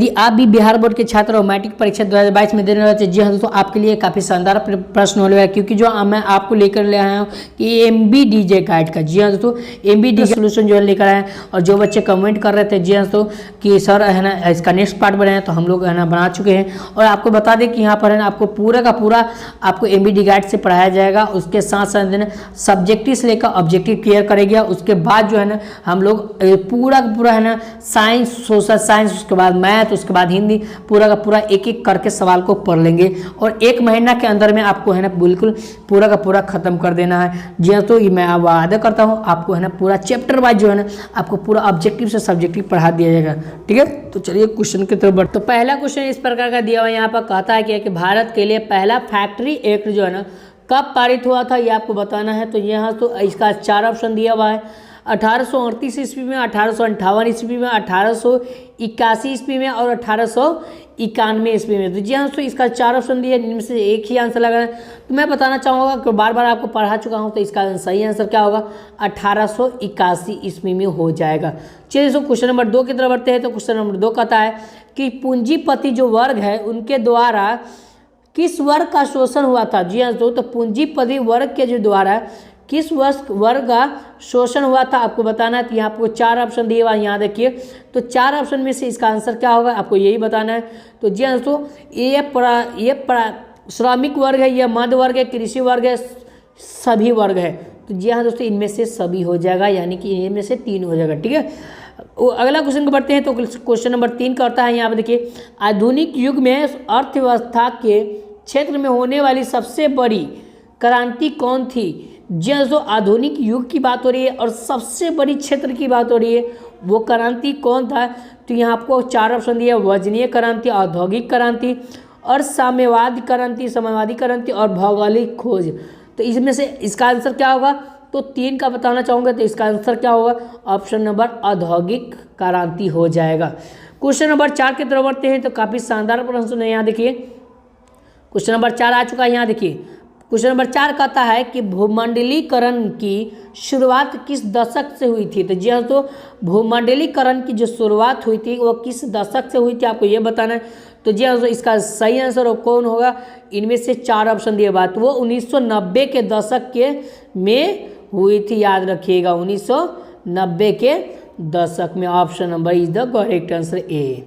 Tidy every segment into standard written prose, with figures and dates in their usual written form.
यदि आप भी बिहार बोर्ड के छात्र और मैट्रिक परीक्षा 2022 में देने वाले थे, जी हाँ दोस्तों, आपके लिए काफ़ी शानदार प्रश्न होने वाला है, क्योंकि जो मैं आपको लेकर ले आया हूँ कि MBDJ गाइड का। जी हाँ दोस्तों, MBDJ सोल्यूशन जो है लेकर आए हैं। और जो बच्चे कमेंट कर रहे थे जी हाँ दोस्तों कि सर है ना इसका नेक्स्ट पार्ट बनाए, तो हम लोग है ना बना चुके हैं। और आपको बता दें कि यहाँ पर है ना आपको पूरा का पूरा आपको MBD गाइड से पढ़ाया जाएगा। उसके साथ साथ ना सब्जेक्टिव से लेकर ऑब्जेक्टिव क्लियर करेगा। उसके बाद जो है ना हम लोग पूरा का पूरा है ना साइंस, सोशल साइंस, उसके बाद मैथ, उसके बाद हिंदी, पूरा का पूरा एक एक करके सवाल को पढ़ लेंगे। और 1 महीना के अंदर में आपको है ना बिल्कुल पूरा का पूरा खत्म कर देना है। जी हाँ, तो ये मैं वादा करता हूँ आपको है ना पूरा चैप्टर वाइज जो है ना आपको पूरा ऑब्जेक्टिव से सब्जेक्टिव पढ़ा दिया जाएगा। ठीक है, तो चलिए क्वेश्चन की तरफ बढ़ते। तो पहला क्वेश्चन इस प्रकार का दिया हुआ यहाँ पर कहता है कि भारत के लिए पहला फैक्ट्री एक्ट जो है ना कब पारित हुआ था, ये आपको बताना है। तो यहाँ तो इसका 4 ऑप्शन दिया हुआ है। 1838 ईस्वी में, 1858 ईस्वी में, 1881 ईस्वी में और 1891 ईस्वी में। तो जी हाँ, तो इसका 4 ऑप्शन दिया, इनमें से एक ही आंसर लगा है। तो मैं बताना चाहूँगा कि बार बार आपको पढ़ा चुका हूँ, तो इसका सही आंसर क्या होगा, 1881 ईस्वी में हो जाएगा। चलिए तो क्वेश्चन नंबर 2 की तरफ बढ़ते हैं। तो क्वेश्चन नंबर 2 कहता है कि पूंजीपति जो वर्ग है उनके द्वारा किस वर्ग का शोषण हुआ था। जी हाँ, तो पूंजीपति वर्ग के जो द्वारा किस वर्ग का शोषण हुआ था आपको बताना है। तो यहाँ आपको 4 ऑप्शन दिए हुआ है, यहाँ देखिए। तो 4 ऑप्शन में से इसका आंसर क्या होगा आपको यही बताना है। तो जी हाँ दोस्तों, ये श्रमिक वर्ग है, ये मध्य वर्ग है, कृषि वर्ग है, सभी वर्ग है। तो जी हाँ दोस्तों, इनमें से सभी हो जाएगा, यानी कि इनमें से 3 हो जाएगा। ठीक है, अगला क्वेश्चन को बढ़ते हैं। तो क्वेश्चन नंबर 3 करता है, यहाँ पर देखिए, आधुनिक युग में अर्थव्यवस्था के क्षेत्र में होने वाली सबसे बड़ी क्रांति कौन थी। जी हाँ दोस्तों, आधुनिक युग की बात हो रही है और सबसे बड़ी क्षेत्र की बात हो रही है, वो क्रांति कौन था। तो यहाँ आपको 4 ऑप्शन दिया, वजनीय क्रांति, औद्योगिक क्रांति और साम्यवादी क्रांति और भौगोलिक खोज। तो इसमें से इसका आंसर क्या होगा, तो 3 का बताना चाहूँगा। तो इसका आंसर क्या होगा, ऑप्शन नंबर औद्योगिक क्रांति हो जाएगा। क्वेश्चन नंबर 4 की तरफ बढ़ते हैं। तो काफ़ी शानदार प्रश्न है, यहाँ देखिए क्वेश्चन नंबर 4 आ चुका है। यहाँ देखिए क्वेश्चन नंबर 4 कहता है कि भूमंडलीकरण की शुरुआत किस दशक से हुई थी। तो जी हाँ, तो भूमंडलीकरण की जो शुरुआत हुई थी वो किस दशक से हुई थी आपको ये बताना है। तो जी हाँ, तो इसका सही आंसर कौन होगा, इनमें से 4 ऑप्शन दिए बात, वो 1990 के दशक के में हुई थी, याद रखिएगा 1990 के दशक में। Option number is the correct answer A.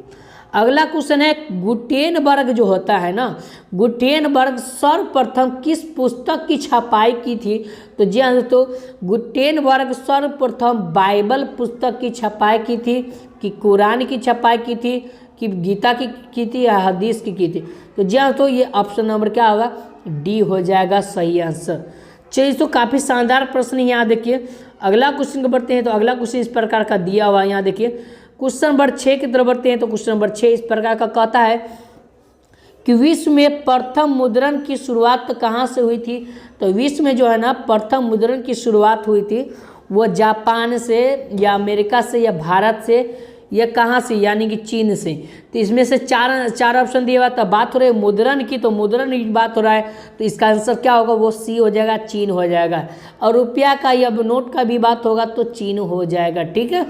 अगला क्वेश्चन है, गुटेनबर्ग जो होता है ना, गुटेनबर्ग सर्वप्रथम किस पुस्तक की छपाई की थी। तो जी हाँ दोस्तों, गुटेनबर्ग सर्वप्रथम बाइबल पुस्तक की छपाई की थी, कि कुरान की छपाई की थी, कि गीता की थी या हदीस की थी। तो जी हाँ, तो ये ऑप्शन नंबर क्या होगा, डी हो जाएगा सही आंसर। चलिए, तो काफ़ी शानदार प्रश्न यहाँ देखिए। अगला क्वेश्चन को बढ़ते हैं। तो अगला क्वेश्चन इस प्रकार का दिया हुआ है, यहाँ देखिए क्वेश्चन नंबर 6 की तरफ बढ़ते हैं। तो क्वेश्चन नंबर 6 इस प्रकार का कहता है कि विश्व में प्रथम मुद्रण की शुरुआत कहाँ से हुई थी। तो विश्व में जो है ना प्रथम मुद्रण की शुरुआत हुई थी वो जापान से या अमेरिका से या भारत से या कहाँ से, यानी कि चीन से। तो इसमें से चार ऑप्शन दिया हुआ था। बात हो रही है मुद्रण की, तो मुद्रण की बात हो रहा है, तो इसका आंसर क्या होगा, वो सी हो जाएगा, चीन हो जाएगा। और रुपया का या नोट का भी बात होगा तो चीन हो जाएगा। ठीक है,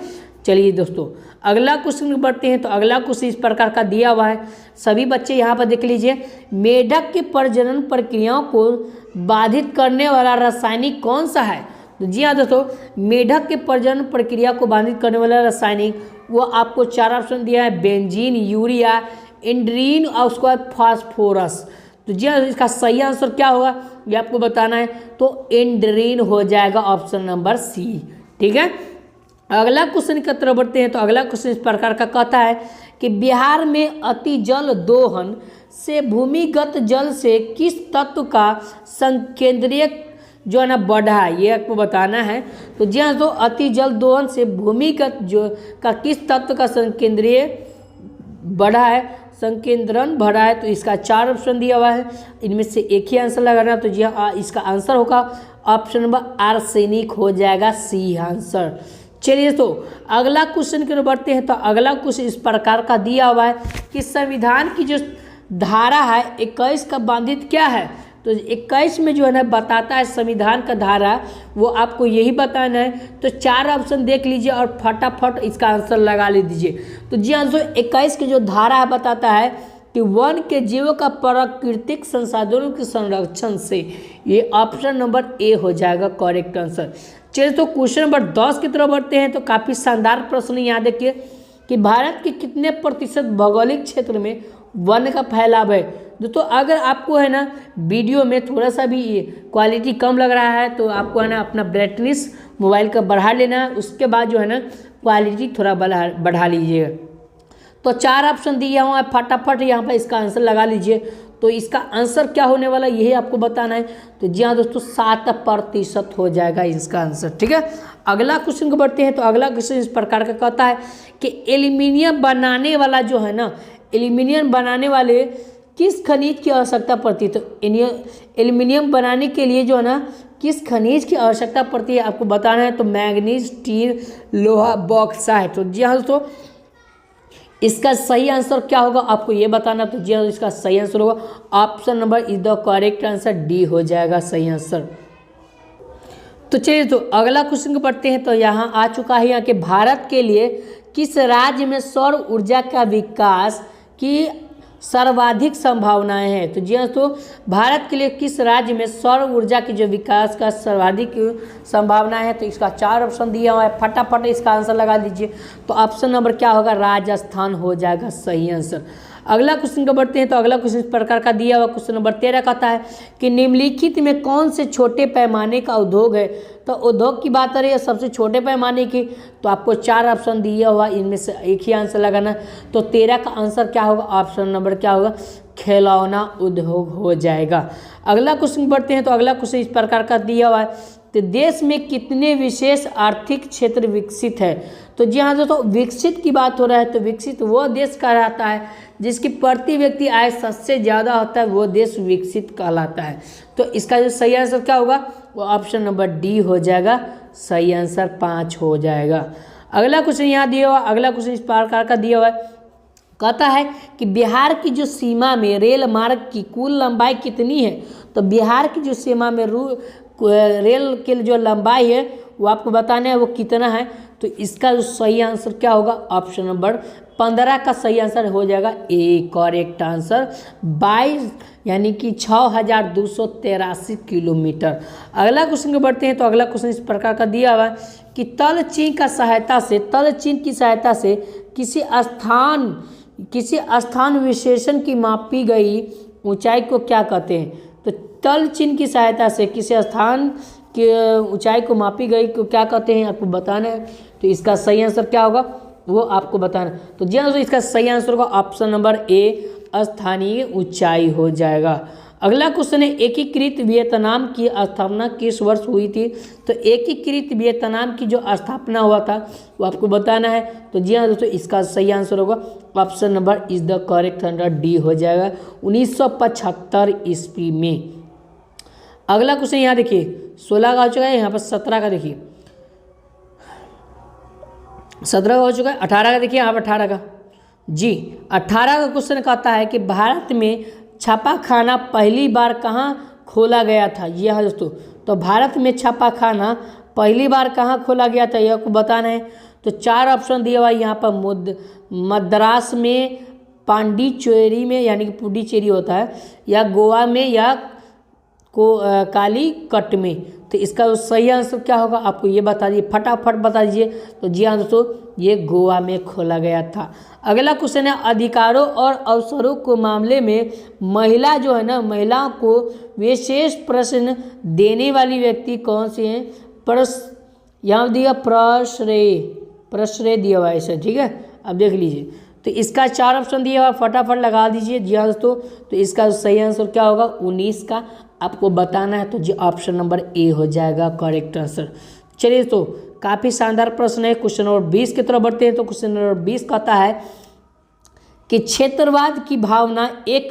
चलिए दोस्तों अगला क्वेश्चन बढ़ते हैं। तो अगला क्वेश्चन इस प्रकार का दिया हुआ है, सभी बच्चे यहाँ पर देख लीजिए। मेढक के प्रजनन प्रक्रियाओं को बाधित करने वाला रासायनिक कौन सा है। तो जी हाँ दोस्तों, मेढक के प्रजनन प्रक्रिया को बाधित करने वाला रासायनिक वो आपको 4 ऑप्शन दिया है, बेंजीन, यूरिया, एंड्रीन और उसके बाद फास्फोरस। तो जी हाँ, इसका सही आंसर क्या होगा ये आपको बताना है। तो एंड्रीन हो जाएगा, ऑप्शन नंबर सी। ठीक है, अगला क्वेश्चन की तरफ बढ़ते हैं। तो अगला क्वेश्चन इस प्रकार का कहता है कि बिहार में अति जल दोहन से भूमिगत जल से किस तत्व का संकेंद्रीय जो है ना बढ़ा है, ये आपको बताना है। तो जी हाँ, तो अति जल दोहन से भूमिगत जो का किस तत्व का संकेंद्रीय बढ़ा है, संकेंद्रण बढ़ा है। तो इसका 4 ऑप्शन दिया हुआ है, इनमें से एक ही आंसर लगाना। तो जी हाँ, इसका आंसर होगा ऑप्शन नंबर आर्सेनिक हो जाएगा सी आंसर। चलिए, तो अगला क्वेश्चन की ओर बढ़ते हैं। तो अगला क्वेश्चन इस प्रकार का दिया हुआ है कि संविधान की जो धारा है 21 का बाधित क्या है। तो 21 में जो है ना बताता है संविधान का धारा, वो आपको यही बताना है। तो 4 ऑप्शन देख लीजिए और फटाफट इसका आंसर लगा लीजिए। तो जी हाँ दोस्तों, 21 की जो धारा है बताता है कि वन के जीवों का प्राकृतिक संसाधनों के संरक्षण से, ये ऑप्शन नंबर ए हो जाएगा करेक्ट आंसर। चलिए तो क्वेश्चन नंबर 10 की तरफ बढ़ते हैं। तो काफ़ी शानदार प्रश्न यहाँ देखिए कि भारत के कितने प्रतिशत भौगोलिक क्षेत्र में वन का फैलाव है। दोस्तों अगर आपको है ना वीडियो में थोड़ा सा भी क्वालिटी कम लग रहा है तो आपको है ना अपना ब्राइटनेस मोबाइल का बढ़ा लेना है, उसके बाद जो है ना क्वालिटी थोड़ा बढ़ा लीजिएगा। तो 4 ऑप्शन दिया हुआ है, फटाफट यहाँ पर इसका आंसर लगा लीजिए। तो इसका आंसर क्या होने वाला है यही आपको बताना है। तो जी हाँ दोस्तों, 7% हो जाएगा इसका आंसर। ठीक है, अगला क्वेश्चन को बढ़ते हैं। तो अगला क्वेश्चन इस प्रकार का कहता है कि एल्यूमिनियम बनाने वाला जो है ना, एल्यूमिनियम बनाने वाले किस खनिज की आवश्यकता पड़ती है। तो एल्यूमिनियम बनाने के लिए जो है ना किस खनिज की आवश्यकता पड़ती है आपको बताना है। तो मैग्नीज, टीन, लोहा, बॉक्साइट। तो जी हाँ दोस्तों, इसका सही आंसर क्या होगा आपको ये बताना। तो जी हाँ, इसका सही आंसर होगा option number is the correct answer, D हो जाएगा सही आंसर। तो चलिए तो अगला क्वेश्चन को पढ़ते हैं। तो यहाँ आ चुका है यहाँ के भारत के लिए किस राज्य में सौर ऊर्जा का विकास की सर्वाधिक संभावनाएं हैं। तो जी हाँ, तो भारत के लिए किस राज्य में सौर ऊर्जा की जो विकास का सर्वाधिक संभावना है। तो इसका 4 ऑप्शन दिया हुआ है, फटाफट इसका आंसर लगा दीजिए। तो ऑप्शन नंबर क्या होगा, राजस्थान हो जाएगा सही आंसर। अगला क्वेश्चन को बढ़ते हैं। तो अगला क्वेश्चन इस प्रकार का दिया हुआ, क्वेश्चन नंबर 13 कहता है कि निम्नलिखित में कौन से छोटे पैमाने का उद्योग है। तो उद्योग की बात करें सबसे छोटे पैमाने की, तो आपको 4 ऑप्शन दिया हुआ, इनमें से एक ही आंसर लगाना। तो 13 का आंसर क्या होगा, ऑप्शन नंबर क्या होगा, खिलौना उद्योग हो जाएगा। अगला क्वेश्चन बढ़ते हैं। तो अगला क्वेश्चन इस प्रकार का दिया हुआ है, तो देश में कितने विशेष आर्थिक क्षेत्र विकसित है। तो जी हाँ दोस्तों, विकसित की बात हो रहा है तो विकसित वो देश कहलाता है जिसकी प्रति व्यक्ति आय सबसे ज़्यादा होता है, वो देश विकसित कहलाता है। तो इसका जो सही आंसर क्या होगा, वो ऑप्शन नंबर डी हो जाएगा सही आंसर, 5 हो जाएगा। अगला क्वेश्चन यहाँ दिया हुआ, अगला क्वेश्चन इस प्रकार का दिया हुआ है, कहता है कि बिहार की जो सीमा में रेल मार्ग की कुल लंबाई कितनी है। तो बिहार की जो सीमा में रेल की जो लंबाई है वो आपको बताना है वो कितना है। तो इसका जो सही आंसर क्या होगा, ऑप्शन नंबर 15 का सही आंसर हो जाएगा ए करेक्ट आंसर, 22 यानी कि 6283 किलोमीटर। अगला क्वेश्चन को बढ़ते हैं। तो अगला क्वेश्चन इस प्रकार का दिया हुआ है कि तल चिन्ह की सहायता से किसी स्थान विशेषण की मापी गई ऊंचाई को क्या कहते हैं। तो तल चिन्ह की सहायता से किसी स्थान की ऊंचाई को मापी गई को क्या कहते हैं आपको बताना है। तो इसका सही आंसर क्या होगा वो आपको बताना। तो जी हाँ, इसका सही आंसर होगा ऑप्शन नंबर ए स्थानीय ऊंचाई हो जाएगा। अगला क्वेश्चन है एकीकृत वियतनाम की स्थापना किस वर्ष हुई थी। तो एकीकृत वियतनाम की जो स्थापना हुआ था वो आपको बताना है। तो जी हाँ दोस्तों, इसका सही आंसर होगा option number is the correct answer, D हो जाएगा 1975 ईस्वी में। अगला क्वेश्चन यहाँ देखिए 16 का हो चुका है, यहाँ पर 17 का देखिए 17 का हो चुका है, 18 का देखिए यहाँ पर 18 का जी 18 का क्वेश्चन कहता है कि भारत में छापाखाना पहली बार कहाँ खोला गया था। ये है दोस्तों, तो भारत में छापाखाना पहली बार कहाँ खोला गया था ये आपको बताना है। तो 4 ऑप्शन दिया हुआ है यहाँ पर, मद्रास में, पांडिचेरी में यानी कि पुडुचेरी होता है, या गोवा में, या कालीकट में। तो इसका सही आंसर क्या होगा आपको ये बता दीजिए, फटाफट बता दीजिए। तो जी हाँ दोस्तों, ये गोवा में खोला गया था। अगला क्वेश्चन है अधिकारों और अवसरों को मामले में महिला जो है ना, महिलाओं को विशेष प्रश्न देने वाली व्यक्ति कौन सी है। यहाँ दिया प्रश्रय दिया हुआ है ऐसा, ठीक है, अब देख लीजिए। तो इसका 4 ऑप्शन दिया हुआ, फटाफट लगा दीजिए। जी हाँ दोस्तों, तो इसका सही आंसर क्या होगा 19 का आपको बताना है। तो जी ऑप्शन नंबर ए हो जाएगा करेक्ट आंसर। चलिए तो काफ़ी शानदार प्रश्न है। क्वेश्चन नंबर 20 की तरफ बढ़ते हैं। तो क्वेश्चन नंबर 20 कहता है कि क्षेत्रवाद की भावना एक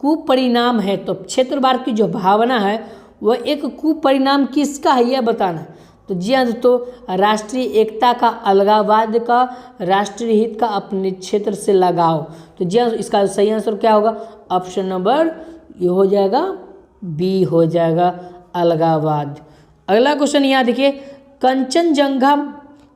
कुपरिणाम है। तो क्षेत्रवाद की जो भावना है वह एक कुपरिणाम किसका है यह बताना। तो जी हाँ दोस्तों, राष्ट्रीय एकता का, अलगाववाद का, राष्ट्रीय हित का, अपने क्षेत्र से लगाव। तो जी हाँ, इसका सही आंसर क्या होगा ऑप्शन नंबर ये हो जाएगा बी हो जाएगा अलगावाद। अगला क्वेश्चन यहाँ देखिए, कंचनजंगा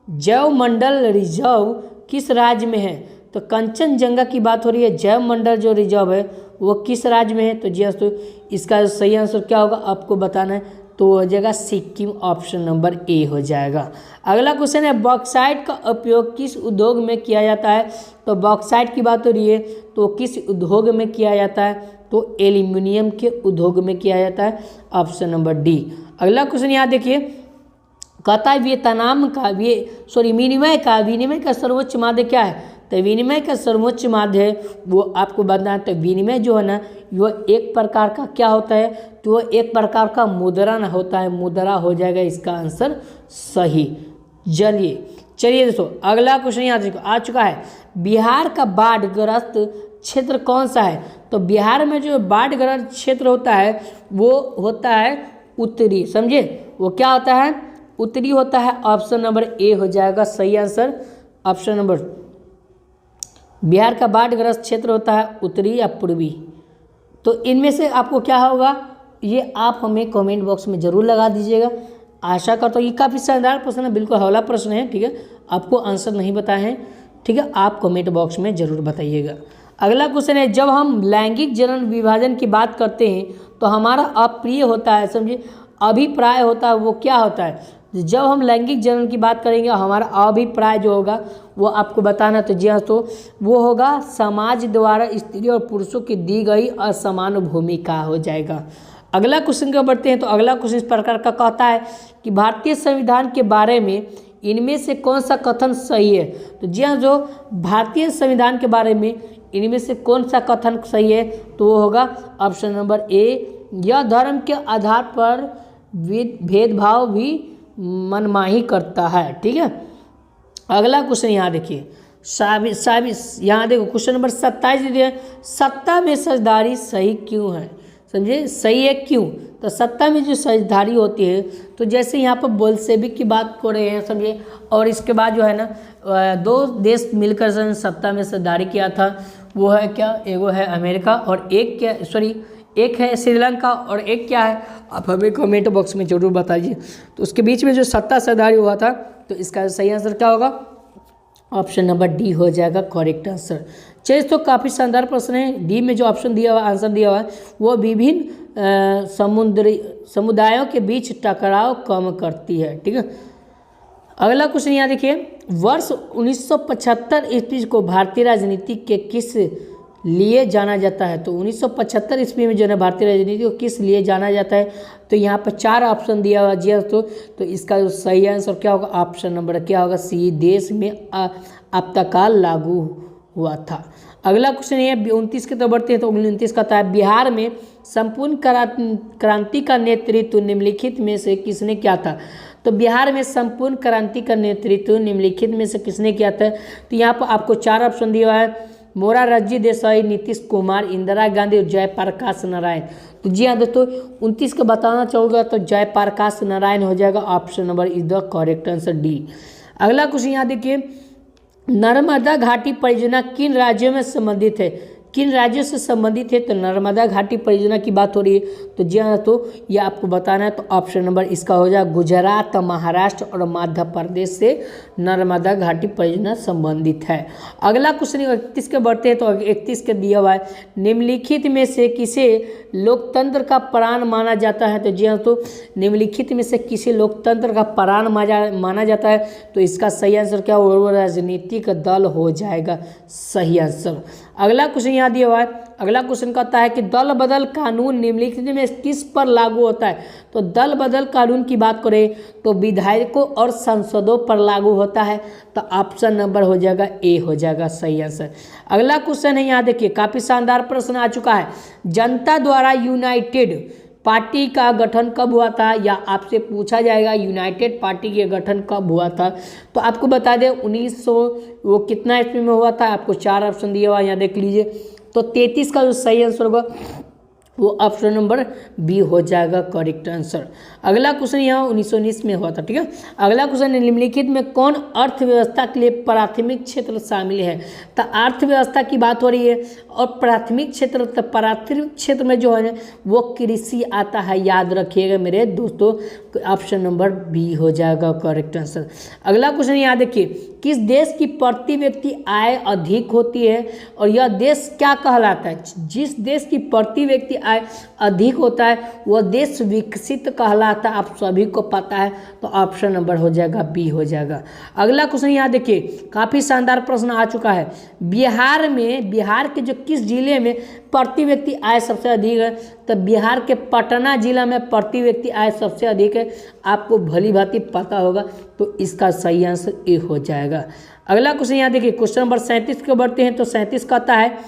जैव मंडल रिजर्व किस राज्य में है? तो कंचनजंगा की बात हो रही है, जैव मंडल जो रिजर्व है वो किस राज्य में है? तो जी दोस्तों इसका सही आंसर क्या होगा आपको बताना है, तो हो जाएगा सिक्किम, ऑप्शन नंबर ए हो जाएगा। अगला क्वेश्चन है, बॉक्साइट का उपयोग किस उद्योग में किया जाता है? तो बॉक्साइट की बात हो रही है तो किस उद्योग में किया जाता है? तो एल्यूमिनियम के उद्योग में किया जाता है, ऑप्शन नंबर डी। अगला क्वेश्चन यहाँ देखिए, कहता है वियतनाम का विनिमय का सर्वोच्च माध्य क्या है? तो विनिमय का सर्वोच्च माध्य है वो आपको बताना है। तो विनिमय जो है ना वो एक प्रकार का क्या होता है? तो वो एक प्रकार का मुद्रा ना होता है, मुद्रा हो जाएगा इसका आंसर सही। चलिए दोस्तों अगला क्वेश्चन यहाँ देखो आ चुका है, बिहार का बाढ़ग्रस्त क्षेत्र कौन सा है? तो बिहार में जो बाढ़ग्रस्त क्षेत्र होता है वो होता है उत्तरी, समझे? वो क्या होता है? उत्तरी होता है, ऑप्शन नंबर ए हो जाएगा सही आंसर। ऑप्शन नंबर, बिहार का बाढ़ग्रस्त क्षेत्र होता है उत्तरी या पूर्वी। तो इनमें से आपको क्या होगा ये आप हमें कमेंट बॉक्स में ज़रूर लगा दीजिएगा। आशा करता हूँ ये काफ़ी शानदार प्रश्न है, बिल्कुल हौला प्रश्न है, ठीक है। आपको आंसर नहीं बताए हैं, ठीक है, आप कमेंट बॉक्स में ज़रूर बताइएगा। अगला क्वेश्चन है, जब हम लैंगिक जनन विभाजन की बात करते हैं तो हमारा अप्रिय होता है, समझिए अभिप्राय होता है, वो क्या होता है? जब हम लैंगिक जनन की बात करेंगे हमारा अभिप्राय जो होगा वो आपको बताना। तो जी हाँ, तो वो होगा समाज द्वारा स्त्री और पुरुषों की दी गई असमान भूमिका हो जाएगा। अगला क्वेश्चन का बढ़ते हैं। तो अगला क्वेश्चन इस प्रकार का कहता है कि भारतीय संविधान के बारे में इनमें से कौन सा कथन सही है? तो जी हाँ, जो भारतीय संविधान के बारे में इनमें से कौन सा कथन सही है? तो वो होगा ऑप्शन नंबर ए, यह धर्म के आधार पर भेदभाव भी मनमाही करता है, ठीक है। अगला क्वेश्चन यहाँ देखिए, यहाँ देखो क्वेश्चन नंबर 27 दिए, सत्ता में साझेदारी सही क्यों है? समझे, सही है क्यों? तो सत्ता में जो साझेदारी होती है, तो जैसे यहाँ पर बोल्शेविक की बात कर रहे हैं, समझे, और इसके बाद जो है ना दो देश मिलकर सत्ता में साझेदारी किया था, वो है क्या? एगो है अमेरिका और एक है श्रीलंका और एक क्या है? आप हमें कमेंट बॉक्स में जरूर बताइए। तो उसके बीच में जो सत्ता साझेदारी हुआ था, तो इसका सही आंसर क्या होगा? ऑप्शन नंबर डी हो जाएगा करेक्ट आंसर। चलिए, तो काफ़ी शानदार प्रश्न है। डी में जो ऑप्शन दिया हुआ आंसर दिया हुआ है वो विभिन्न समुदायों के बीच टकराव कम करती है, ठीक है। अगला क्वेश्चन यहाँ देखिए, वर्ष 1975 ईस्वी को भारतीय राजनीति के किस लिए जाना जाता है? तो 1975 ईस्वी में जो है भारतीय राजनीति को किस लिए जाना जाता है? तो यहाँ पर 4 ऑप्शन दिया हुआ जी तो इसका जो सही आंसर क्या होगा? ऑप्शन नंबर क्या होगा? सी, देश में आपातकाल लागू हुआ था। अगला क्वेश्चन ये 29 के तो बढ़ते हैं। तो 29 का था, बिहार में संपूर्ण क्रांति का नेतृत्व निम्नलिखित में से किसने किया था? तो बिहार में संपूर्ण क्रांति का नेतृत्व निम्नलिखित में से किसने किया था? तो यहाँ पर आपको 4 ऑप्शन दिया हुआ है, मोरारजी देसाई, नीतीश कुमार, इंदिरा गांधी और जयप्रकाश नारायण। तो जी हाँ दोस्तों, 29 का बताना चाहूँगा तो जयप्रकाश नारायण हो जाएगा, option number is the correct answer D. अगला क्वेश्चन यहाँ देखिए, नर्मदा घाटी परियोजना किन राज्यों में संबंधित है? किन राज्यों से संबंधित है? तो नर्मदा घाटी परियोजना की बात हो रही है, तो जी हाँ, तो ये आपको बताना है। तो ऑप्शन नंबर इसका हो जाएगा गुजरात, महाराष्ट्र और मध्य प्रदेश से नर्मदा घाटी परियोजना संबंधित है। अगला क्वेश्चन 31 के बढ़ते हैं। तो 31 के दिया हुआ है, निम्नलिखित में से किसे लोकतंत्र का प्राण माना जाता है? तो जी हाँ, तो निम्नलिखित में से किसे लोकतंत्र का प्राण माना जाता है? तो इसका सही आंसर क्या होगा? वो राजनीतिक दल हो जाएगा सही आंसर। अगला क्वेश्चन यहाँ दिया हुआ है। अगला क्वेश्चन कहता है कि दल बदल कानून निम्नलिखित में किस पर लागू होता है? तो दल बदल कानून की बात करें तो विधायकों और सांसदों पर लागू होता है। तो ऑप्शन नंबर हो जाएगा ए हो जाएगा सही आंसर। अगला क्वेश्चन है यहाँ देखिए, काफी शानदार प्रश्न आ चुका है, जनता द्वारा यूनाइटेड पार्टी का गठन कब हुआ था? या आपसे पूछा जाएगा यूनाइटेड पार्टी के गठन कब हुआ था? तो आपको बता दें 1900 वो कितना ईस्वी में हुआ था? आपको 4 ऑप्शन दिया हुआ यहाँ देख लीजिए। तो 33 का जो सही आंसर होगा वो ऑप्शन नंबर बी हो जाएगा करेक्ट आंसर। अगला क्वेश्चन यहाँ 1919 में हुआ था, ठीक है। अगला क्वेश्चन, निम्नलिखित में कौन अर्थव्यवस्था के लिए प्राथमिक क्षेत्र शामिल है। तो अर्थव्यवस्था की बात हो रही है और प्राथमिक क्षेत्र, तो प्राथमिक क्षेत्र में जो है ना वो कृषि आता है, याद रखिएगा मेरे दोस्तों, ऑप्शन नंबर बी हो जाएगा करेक्ट आंसर। अगला क्वेश्चन यहाँ देखिए, किस देश की प्रति व्यक्ति आय अधिक होती है और यह देश क्या कहलाता है। जिस देश की प्रति व्यक्ति आय अधिक होता है वह देश विकसित कहलाता है, आप सभी को पता है, तो ऑप्शन नंबर हो जाएगा बी हो जाएगा। अगला क्वेश्चन यहाँ देखिए, काफ़ी शानदार प्रश्न आ चुका है। बिहार के जो किस जिले में प्रति व्यक्ति आय सबसे अधिक है, तो बिहार के पटना जिला में प्रति व्यक्ति आय सबसे अधिक है, आपको भली भांति पता होगा, तो इसका सही आंसर ए हो जाएगा। अगला क्वेश्चन यहाँ देखिए, क्वेश्चन नंबर 37 को बढ़ते हैं। तो 37 कहता है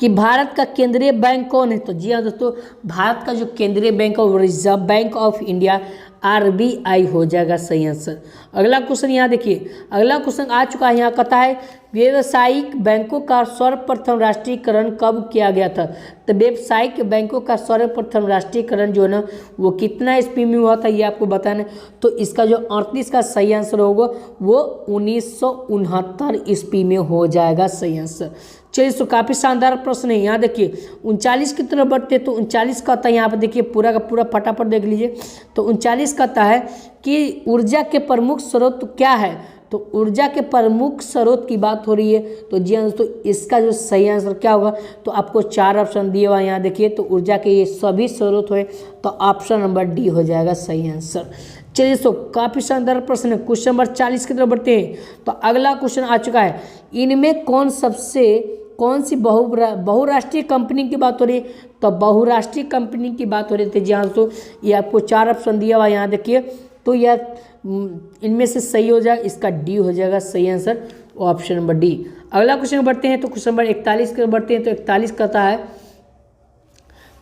कि भारत का केंद्रीय बैंक कौन है। तो जी हाँ दोस्तों, भारत का जो केंद्रीय बैंक है वो reserve bank of India RBI हो जाएगा सही आंसर। अगला क्वेश्चन यहाँ देखिए, अगला क्वेश्चन आ चुका है, यहाँ कहता है व्यावसायिक बैंकों का सर्वप्रथम राष्ट्रीयकरण कब किया गया था। तो व्यावसायिक बैंकों का सर्वप्रथम राष्ट्रीयकरण जो है ना वो कितना ईस्वी में हुआ था, ये आपको बताना है। तो इसका जो 38 का सही आंसर होगा वो 1969 ईस्वी में हो जाएगा सही आंसर। चलिए, तो काफ़ी शानदार प्रश्न है। यहाँ देखिए 39 की तरफ बढ़ते, तो 39 कहता है, यहाँ पर देखिए पूरा का पूरा फटाफट देख लीजिए। तो 39 कहता है कि ऊर्जा के प्रमुख स्रोत क्या है। तो ऊर्जा के प्रमुख स्रोत की बात हो रही है, तो जी हाँ दोस्तों, इसका जो सही आंसर क्या होगा, तो आपको 4 ऑप्शन दिए हुआ यहाँ देखिए। तो ऊर्जा के ये सभी स्रोत हुए, तो ऑप्शन नंबर डी हो जाएगा सही आंसर। चलिए, तो काफ़ी शानदार प्रश्न है। क्वेश्चन नंबर 40 की तरफ बढ़ते हैं। तो अगला क्वेश्चन आ चुका है, इनमें कौन सी बहुराष्ट्रीय कंपनी की बात हो रही है। तो बहुराष्ट्रीय कंपनी की बात हो रही थी जी हाँ दोस्तों, ये आपको 4 ऑप्शन दिया हुआ यहाँ देखिए। तो यह इनमें से सही हो जाएगा, इसका डी हो जाएगा सही आंसर, ऑप्शन नंबर डी। अगला क्वेश्चन बढ़ते हैं। तो क्वेश्चन नंबर 41 की बढ़ते हैं। तो 41 कहता है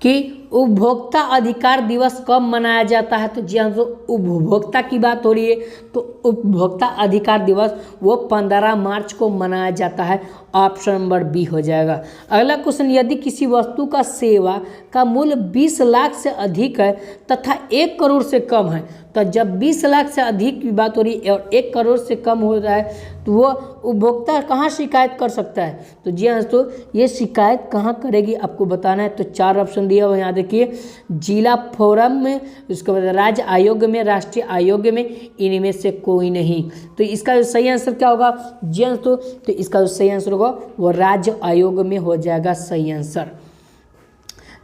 कि उपभोक्ता अधिकार दिवस कब मनाया जाता है। तो जी हाँ, तो उपभोक्ता की बात हो रही है, तो उपभोक्ता अधिकार दिवस वो 15 मार्च को मनाया जाता है, ऑप्शन नंबर बी हो जाएगा। अगला क्वेश्चन, यदि किसी वस्तु का सेवा का मूल्य 20 लाख से अधिक है तथा 1 करोड़ से कम है, तो जब 20 लाख से अधिक की बात हो रही है और 1 करोड़ से कम हो रहा है, तो वो उपभोक्ता कहाँ शिकायत कर सकता है। तो जी हाँ, तो ये शिकायत कहाँ करेगी आपको बताना है। तो 4 ऑप्शन दिया हुआ यहाँ देखिए, जिला फोरम में, उसके बाद राज्य आयोग में, राष्ट्रीय आयोग में, इनमें से कोई नहीं। तो इसका जो सही आंसर क्या होगा जी हाँ, तो इसका जो सही आंसर होगा वो राज्य आयोग में हो जाएगा सही आंसर।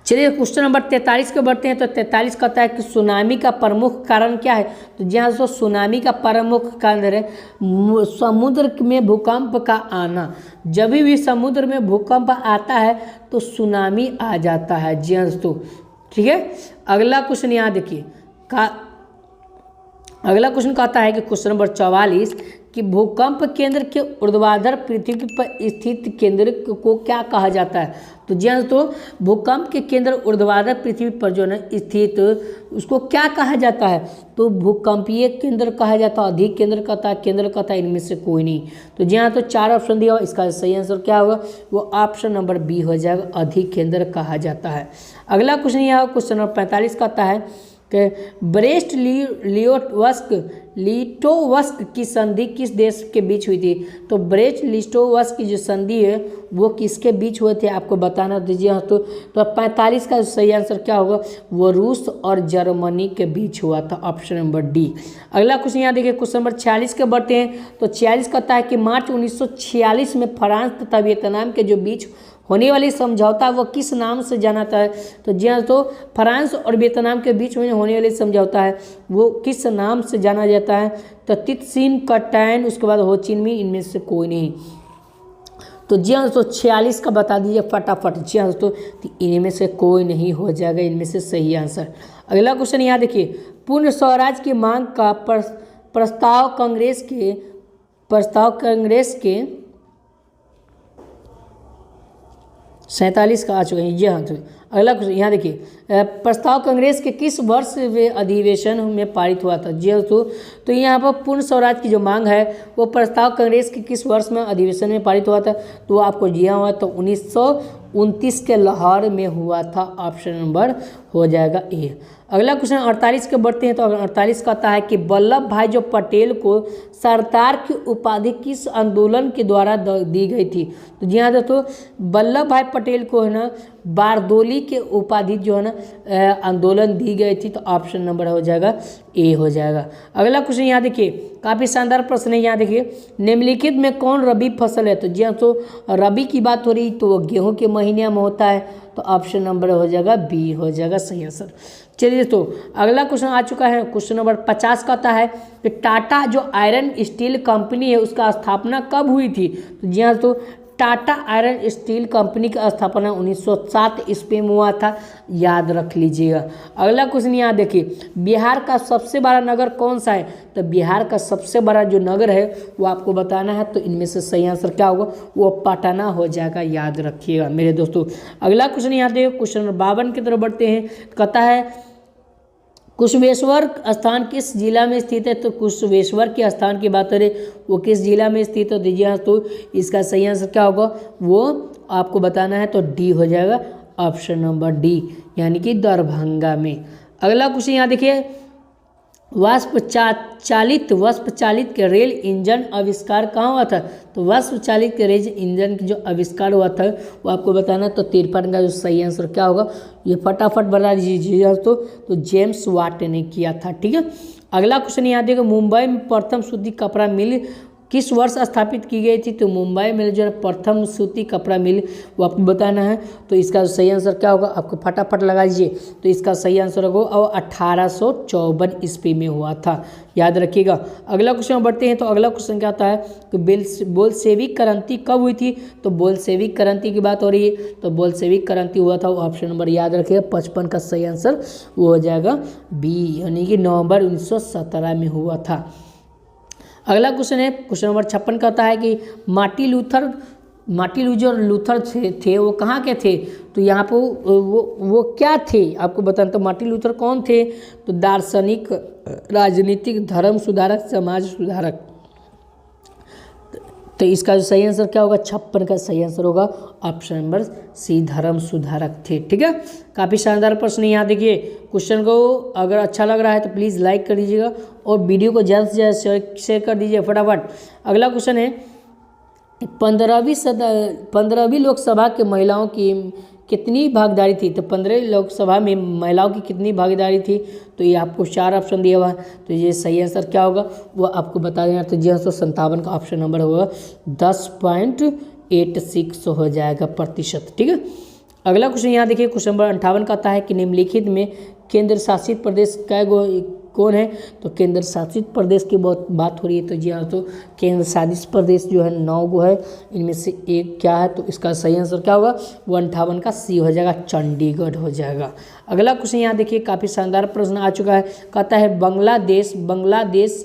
चलिए, क्वेश्चन नंबर 43 को बढ़ते हैं। तो 43 कहता है कि सुनामी का प्रमुख कारण क्या है। तो जी हाँ दोस्तों, सुनामी का प्रमुख कारण है समुद्र में भूकंप का आना। जब भी समुद्र में भूकंप आता है तो सुनामी आ जाता है जी हाँ दोस्तों, ठीक है। अगला क्वेश्चन यहाँ देखिए, अगला क्वेश्चन कहता है कि क्वेश्चन नंबर 44 कि भूकंप केंद्र के ऊर्ध्वाधर पृथ्वी पर स्थित केंद्र को क्या कहा जाता है। तो जी हाँ, तो भूकंप के केंद्र ऊर्ध्वाधर पृथ्वी पर जो है स्थित, उसको क्या कहा जाता है। तो भूकंपीय केंद्र कहा जाता है, अधिक केंद्र कहता है, केंद्र कहता है, इनमें से कोई नहीं। तो जी हाँ, तो 4 ऑप्शन दिया हुआ, इसका सही आंसर क्या होगा, वो ऑप्शन नंबर बी हो जाएगा, अधिक केंद्र कहा जाता है। अगला क्वेश्चन यहाँ क्वेश्चन नंबर 45 कहता है कि ब्रेस्ट लिटोवस्क की संधि किस देश के बीच हुई थी। तो ब्रेस्ट लिटोवस्क की जो संधि है वो किसके बीच हुए थे, आपको बताना दीजिए। हाँ, तो 45 का सही आंसर क्या होगा, वो रूस और जर्मनी के बीच हुआ था, ऑप्शन नंबर डी। अगला क्वेश्चन यहाँ देखिए, क्वेश्चन नंबर 46 के बढ़ते हैं। तो 46 कहता है कि मार्च 1946 में फ्रांस तथा वियतनाम के जो बीच होने वाली समझौता वो किस नाम से जाना जाता है। तो जी हाँ, तो फ्रांस और वियतनाम के बीच में होने वाली समझौता है वो किस नाम से जाना जाता है। तो तितसिन, कटैन, उसके बाद होचिमिन, इनमें से कोई नहीं। तो जी हाँ दोस्तों, 46 का बता दीजिए फटाफट। जी हाँ दोस्तों, तो इनमें से कोई नहीं हो जाएगा, इनमें से सही आंसर। अगला क्वेश्चन यहाँ देखिए, पूर्ण स्वराज की मांग का प्रस्ताव कांग्रेस के 47 का आ चुका है। जी हाँ, तो अगला क्वेश्चन यहाँ देखिए, प्रस्ताव कांग्रेस के किस वर्ष वे अधिवेशन में पारित हुआ था। जी हाँ, तो यहाँ पर पूर्ण स्वराज की जो मांग है वो प्रस्ताव कांग्रेस के किस वर्ष में अधिवेशन में पारित हुआ था। तो वो आपको जी हाँ हुआ, तो 1929 के लाहौर में हुआ था। ऑप्शन नंबर हो जाएगा ए। अगला क्वेश्चन 48 के बढ़ते हैं। तो 48 कहता है कि वल्लभ भाई जो पटेल को सरदार की उपाधि किस आंदोलन के द्वारा दी गई थी? तो जी हाँ दोस्तों, वल्लभ भाई पटेल को है ना बारदोली के उपाधि जो है ना आंदोलन दी गई थी। तो ऑप्शन नंबर हो जाएगा ए हो जाएगा। अगला क्वेश्चन यहाँ देखिए, काफ़ी शानदार प्रश्न है। यहाँ देखिए, निम्नलिखित में कौन रबी फसल है? तो जी हाँ, तो रबी की बात हो रही तो वो गेहूँ के महीने में होता है। तो ऑप्शन नंबर हो जाएगा बी हो जाएगा सही आंसर। चलिए तो अगला क्वेश्चन आ चुका है। क्वेश्चन नंबर 50 कहता है कि टाटा जो आयरन स्टील कंपनी है उसका स्थापना कब हुई थी? तो जी हाँ, तो टाटा आयरन स्टील कंपनी का स्थापना 1907 ईस्वी में हुआ था, याद रख लीजिएगा। अगला क्वेश्चन यहाँ देखिए, बिहार का सबसे बड़ा नगर कौन सा है? तो बिहार का सबसे बड़ा जो नगर है वो आपको बताना है। तो इनमें से सही आंसर क्या होगा? वो पटना हो जाएगा, याद रखिएगा मेरे दोस्तों। अगला क्वेश्चन यहाँ देखिए, क्वेश्चन नंबर 52 की तरफ बढ़ते हैं। कहता है कुशवेश्वर स्थान किस जिला में स्थित है? तो कुशवेश्वर के स्थान की बात करें वो किस जिला में स्थित है? दीजिए हाँ, तो इसका सही आंसर क्या होगा वो आपको बताना है। तो डी हो जाएगा, ऑप्शन नंबर डी, यानी कि दरभंगा में। अगला क्वेश्चन यहाँ देखिए, वाष्प चालित के रेल इंजन आविष्कार कहाँ हुआ था? तो वाष्प चालित के रेल इंजन की जो आविष्कार हुआ था वो आपको बताना। तो 53 का जो सही आंसर क्या होगा ये फटाफट बता दीजिए तो जेम्स वाट ने किया था। ठीक है। अगला क्वेश्चन यहाँ देखो, मुंबई में प्रथम सूती कपड़ा मिल किस वर्ष स्थापित की गई थी? तो मुंबई में जो है प्रथम सूती कपड़ा मिल वो आपको बताना है। तो इसका सही आंसर क्या होगा आपको फटाफट लगा लीजिए। तो इसका सही आंसर होगा और 1854 ईस्वी में हुआ था, याद रखिएगा। अगला क्वेश्चन बढ़ते हैं। तो अगला क्वेश्चन क्या आता है कि बोल्शेविक क्रांति कब हुई थी? तो बोल्शेविक क्रांति की बात हो रही है। तो बोल्शेविक क्रांति हुआ था, ऑप्शन नंबर याद रखिएगा 55 का सही आंसर वो हो जाएगा बी, यानी कि नवंबर 1917 में हुआ था। अगला क्वेश्चन है, क्वेश्चन नंबर 56 कहता है कि मार्टिन लूथर थे वो कहाँ के थे? तो यहाँ पे वो क्या थे आपको बताना। तो मार्टिन लूथर कौन थे? तो दार्शनिक, राजनीतिक, धर्म सुधारक, समाज सुधारक। तो इसका जो सही आंसर क्या होगा? 56 का सही आंसर होगा ऑप्शन नंबर सी, धर्म सुधारक थे। ठीक है, काफ़ी शानदार प्रश्न है। यहाँ देखिए, क्वेश्चन को अगर अच्छा लग रहा है तो प्लीज़ लाइक कर दीजिएगा और वीडियो को ज़्यादा से ज़्यादा शेयर कर दीजिए फटाफट। अगला क्वेश्चन है, 15वीं लोकसभा के महिलाओं की कितनी भागीदारी थी? तो 15 लोकसभा में महिलाओं की कितनी भागीदारी थी? तो ये आपको 4 ऑप्शन दिया हुआ है। तो ये सही आंसर क्या होगा वो आपको बता देना। तो जी 57 का ऑप्शन नंबर होगा 10.86 हो जाएगा प्रतिशत। ठीक है। अगला क्वेश्चन यहाँ देखिए, क्वेश्चन नंबर 58 कहता है कि निम्नलिखित में केंद्र शासित प्रदेश कौन है? तो केंद्र शासित प्रदेश की बहुत बात हो रही है। तो जी हाँ, तो केंद्र शासित प्रदेश जो है 9 गो है, इनमें से एक क्या है? तो इसका सही आंसर क्या होगा? 58 का सी हो जाएगा, चंडीगढ़ हो जाएगा। अगला क्वेश्चन यहाँ देखिए, काफ़ी शानदार प्रश्न आ चुका है। कहता है बांग्लादेश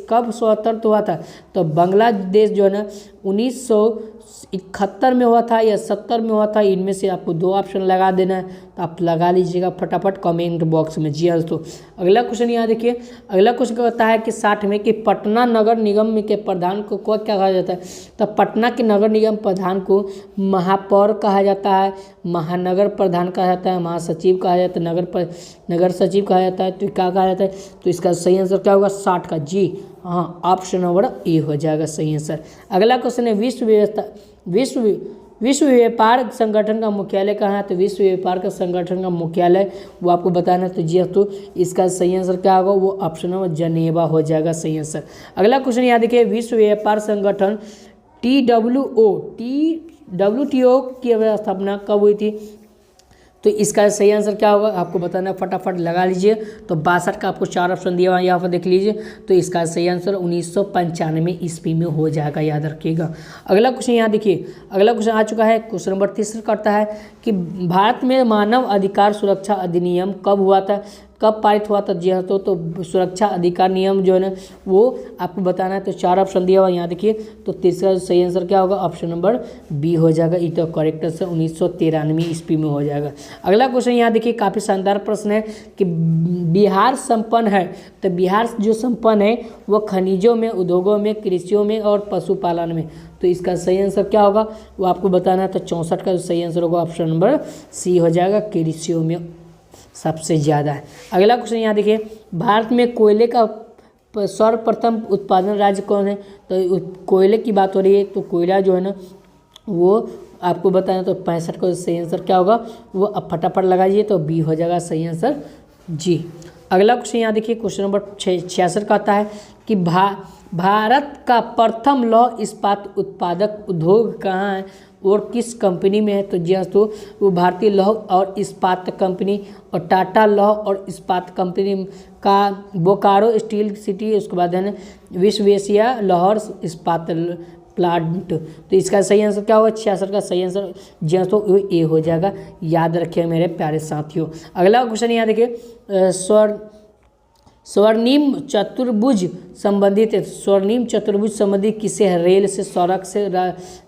कब स्वतंत्र हुआ था? तो बांग्लादेश जो है ना 1971 में हुआ था या 70 में हुआ था, इनमें से आपको 2 ऑप्शन लगा देना है। तो आप लगा लीजिएगा फटाफट कमेंट बॉक्स में। जी हाँ दोस्तों, अगला क्वेश्चन यहाँ देखिए, अगला क्वेश्चन कहता है कि 60 में कि पटना नगर निगम के प्रधान को क्या कहा जाता है? तो पटना के नगर निगम प्रधान को महापौर कहा जाता है, महानगर प्रधान कहा जाता है, महासचिव कहा जाता है, नगर सचिव कहा जाता है। तो क्या कहा जाता है? तो इसका सही आंसर क्या होगा? 60 का जी हाँ, ऑप्शन नंबर ए हो जाएगा सही आंसर। अगला क्वेश्चन है, विश्व व्यापार संगठन का मुख्यालय कहाँ है? तो विश्व व्यापार का संगठन का मुख्यालय वो आपको बताना है। तो जी तो इसका सही आंसर क्या होगा? वो ऑप्शन नंबर जनेवा हो जाएगा सही आंसर। अगला क्वेश्चन यहाँ देखिए, विश्व व्यापार संगठन WTO की स्थापना कब हुई थी? तो इसका सही आंसर क्या होगा आपको बताना है, फटाफट लगा लीजिए। तो 62 का आपको 4 ऑप्शन दिया हुआ है, यहाँ पर देख लीजिए। तो इसका सही आंसर 1995 ईस्वी में हो जाएगा, याद रखिएगा। अगला क्वेश्चन यहाँ देखिए, अगला क्वेश्चन आ चुका है। क्वेश्चन नंबर 30 करता है कि भारत में मानव अधिकार सुरक्षा अधिनियम कब हुआ था? कब पारित हुआ था? जी हाँ तो सुरक्षा अधिकार नियम जो है ना वो आपको बताना है। तो 4 ऑप्शन दिया हुआ यहाँ देखिए। तो तीसरा सही आंसर क्या होगा? ऑप्शन नंबर बी हो जाएगा। ये तो करेक्ट आंसर 1993 ईस्वी में हो जाएगा। अगला क्वेश्चन यहाँ देखिए, काफ़ी शानदार प्रश्न है कि बिहार संपन्न है, तो बिहार जो संपन्न है वो खनिजों में, उद्योगों में, कृषियों में और पशुपालन में। तो इसका सही आंसर क्या होगा वो आपको बताना है। तो 64 का जो सही आंसर होगा ऑप्शन नंबर सी हो जाएगा, कृषियों में सबसे ज़्यादा है। अगला क्वेश्चन यहाँ देखिए, भारत में कोयले का सर्वप्रथम उत्पादन राज्य कौन है? तो कोयले की बात हो रही है, तो कोयला जो है ना वो आपको बताना। तो 65 का सही आंसर क्या होगा वो अब फटाफट लगाइए। तो बी हो जाएगा सही आंसर जी। अगला क्वेश्चन यहाँ देखिए, क्वेश्चन नंबर 66 का आता है कि भारत का प्रथम लौह इस्पात उत्पादक उद्योग कहाँ है और किस कंपनी में है? तो जी हाँ तो वो भारतीय लौह और इस्पात कंपनी और टाटा लौह और इस्पात कंपनी का बोकारो स्टील सिटी, उसके बाद है ना विश्वेशिया लाहौर इस्पात प्लांट। तो इसका सही आंसर क्या होगा? 66 का सही आंसर जी हाँ तो ए हो जाएगा। याद रखिए मेरे प्यारे साथियों। अगला क्वेश्चन यहाँ देखिए, स्वर्णिम चतुर्भुज संबंधित है। स्वर्णिम चतुर्भुज संबंधित किसे है? रेल से, सड़क से,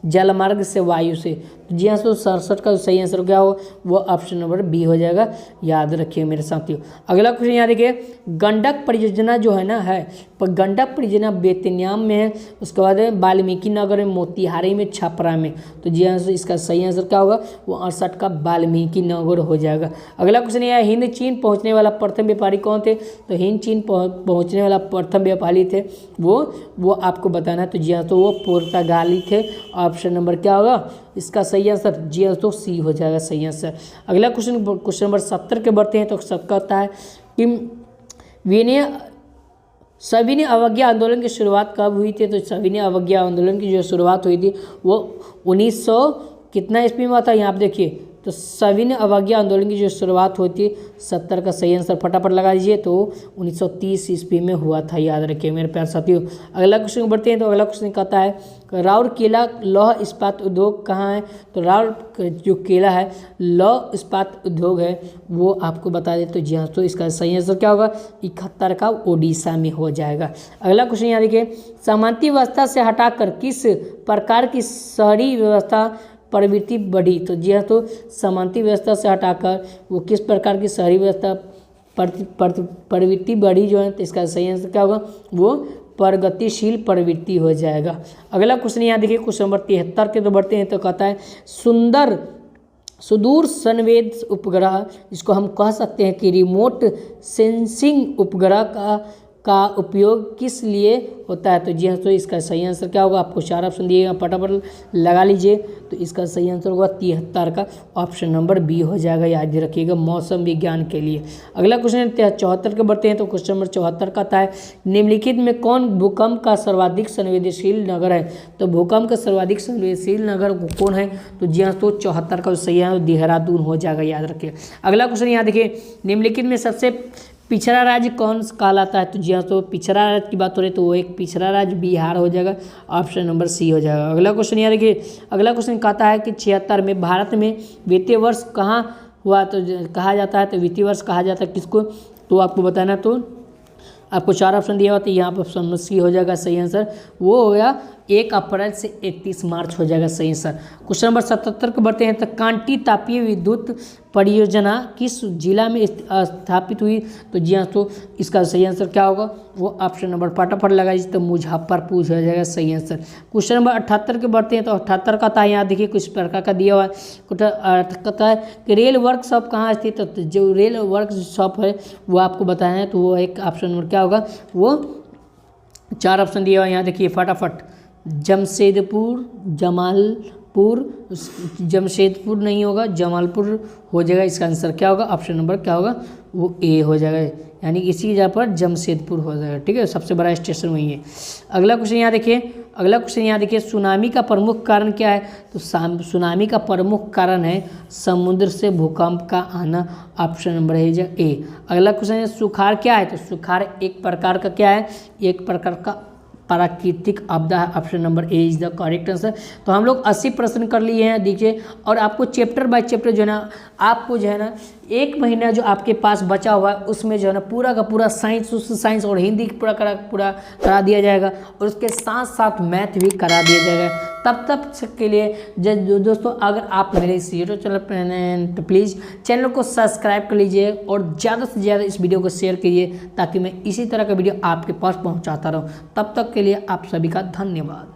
जलमार्ग से, वायु से। तो जी हाँ तो 67 का सही आंसर क्या हो वो ऑप्शन नंबर बी हो जाएगा। याद रखिए मेरे साथियों। अगला क्वेश्चन यहाँ देखिए, गंडक परियोजना जो है ना है, पर गंडक परियोजना बेतियाम में है, उसके बाद है वाल्मीकि नगर में, मोतिहारी में, छपरा में। तो जी हाँ इसका सही आंसर क्या होगा वो 68 का वाल्मीकि नगर हो जाएगा। अगला क्वेश्चन यह है, हिंद चीन पहुँचने वाला प्रथम व्यापारी कौन थे? तो हिंद चीन पहुँचने वाला प्रथम व्यापारी थे वो आपको बताना है। तो जी हाँ तो वो पुर्तगाली थे। ऑप्शन नंबर क्या होगा इसका सही आंसर? जी हाँ तो सी हो जाएगा सही आंसर। अगला क्वेश्चन नंबर 70 के बढ़ते हैं। तो सबका होता है कि सविनय अवज्ञा आंदोलन की शुरुआत कब हुई थी? तो सविनय अवज्ञा आंदोलन की जो शुरुआत हुई थी वो 1900 कितना ईस्वी में हुआ था? यहाँ आप देखिए, तो सविनय अवज्ञा आंदोलन की जो शुरुआत हुई थी 70 का सही आंसर फटाफट लगा दीजिए। तो 1930 ईस्वी में हुआ था। याद रखिए मेरे प्यारे साथियों। अगला क्वेश्चन बढ़ते हैं। तो अगला क्वेश्चन कहता है राउरकेला लौह इस्पात उद्योग कहाँ है? तो राउर जो केला है लौह इस्पात उद्योग है वो आपको बता दें। तो जी हाँ तो इसका सही आंसर क्या होगा? 71 का ओडिशा में हो जाएगा। अगला क्वेश्चन यहाँ देखिए, सामंती व्यवस्था से हटाकर किस प्रकार की शहरी व्यवस्था प्रवृत्ति बढ़ी? तो जी हाँ तो सामंती व्यवस्था से हटाकर वो किस प्रकार की शहरी व्यवस्था प्रवृत्ति बढ़ी जो है? तो इसका सही आंसर क्या होगा वो प्रगतिशील प्रवृत्ति हो जाएगा। अगला क्वेश्चन यहाँ देखिए, क्वेश्चन नंबर 73 के तो बढ़ते हैं। तो कहता है सुदूर संवेद उपग्रह, इसको हम कह सकते हैं कि रिमोट सेंसिंग उपग्रह का उपयोग किस लिए होता है? तो जी हाँ तो इसका सही आंसर क्या होगा? आपको 4 ऑप्शन दिए फटाफट लगा लीजिए। तो इसका सही आंसर होगा 73 का ऑप्शन नंबर बी हो जाएगा। याद रखिएगा मौसम विज्ञान के लिए। अगला क्वेश्चन 74 के बढ़ते हैं। तो क्वेश्चन नंबर 74 का आता है निम्नलिखित में कौन भूकंप का सर्वाधिक संवेदनशील नगर है? तो भूकंप का सर्वाधिक संवेदनशील नगर कौन है? तो जी हाँ तो 74 का सही है देहरादून हो जाएगा। याद रखिए। अगला क्वेश्चन यहाँ देखिए, निम्नलिखित में सबसे पिछड़ा राज्य कौन कहलाता है? तो जी हाँ तो पिछड़ा राज्य की बात हो रही है तो वो एक पिछड़ा राज्य बिहार हो जाएगा। ऑप्शन नंबर सी हो जाएगा। अगला क्वेश्चन यहाँ देखिए, अगला क्वेश्चन कहता है कि 76 में भारत में वित्तीय वर्ष कहाँ हुआ? तो कहा जाता है, तो वित्तीय वर्ष कहा जाता है किसको? तो आपको बताना। तो आपको 4 ऑप्शन दिया हुआ, तो यहाँ पर ऑप्शन सी हो जाएगा सही आंसर। वो हो गया 1 अप्रैल से 31 मार्च हो जाएगा सही आंसर। क्वेश्चन नंबर 77 को बढ़ते हैं। तो कांटी तापीय विद्युत परियोजना किस जिला में स्थापित हुई? तो जी हाँ तो इसका सही आंसर क्या होगा वो ऑप्शन नंबर फटाफट लगाइए। तो मुजफ्फरपुर हो जाएगा सही आंसर। क्वेश्चन नंबर 78 के बढ़ते हैं। तो 78 का था यहाँ देखिए कुछ प्रकार का दिया हुआ है। कहता है कि रेल वर्कशॉप कहाँ स्थित है? तो जो रेल वर्कशॉप है वो आपको बताना है। तो वो एक ऑप्शन नंबर क्या होगा वो 4 ऑप्शन दिया हुआ है। यहाँ देखिए फटाफट, जमशेदपुर नहीं होगा, जमालपुर हो जाएगा। इसका आंसर क्या होगा? ऑप्शन नंबर क्या होगा वो ए हो जाएगा। यानी इसी जगह पर जमशेदपुर हो जाएगा। ठीक है, सबसे बड़ा स्टेशन वही है। अगला क्वेश्चन यहाँ देखिए, सुनामी का प्रमुख कारण क्या है? तो सुनामी का प्रमुख कारण है समुद्र से भूकंप का आना। ऑप्शन नंबर है ए। अगला क्वेश्चन है सुखाड़ क्या है? तो सुखाड़ एक प्रकार का क्या है? एक प्रकार का प्राकृतिक आपदा है। Option number A is the correct answer. तो हम लोग 80 प्रश्न कर लिए हैं देखिए, और आपको चैप्टर बाय चैप्टर जो है ना, आपको जो है ना 1 महीना जो आपके पास बचा हुआ है उसमें जो है ना पूरा का पूरा साइंस और हिंदी पूरा करा दिया जाएगा, और उसके साथ साथ मैथ भी करा दिया जाएगा। तब तक के लिए दोस्तों अगर आप मेरे इस यूट्यूब चैनल पर हैं तो प्लीज़ चैनल को सब्सक्राइब कर लीजिए और ज़्यादा से ज़्यादा इस वीडियो को शेयर कीजिए, ताकि मैं इसी तरह का वीडियो आपके पास पहुंचाता रहूं। तब तक के लिए आप सभी का धन्यवाद।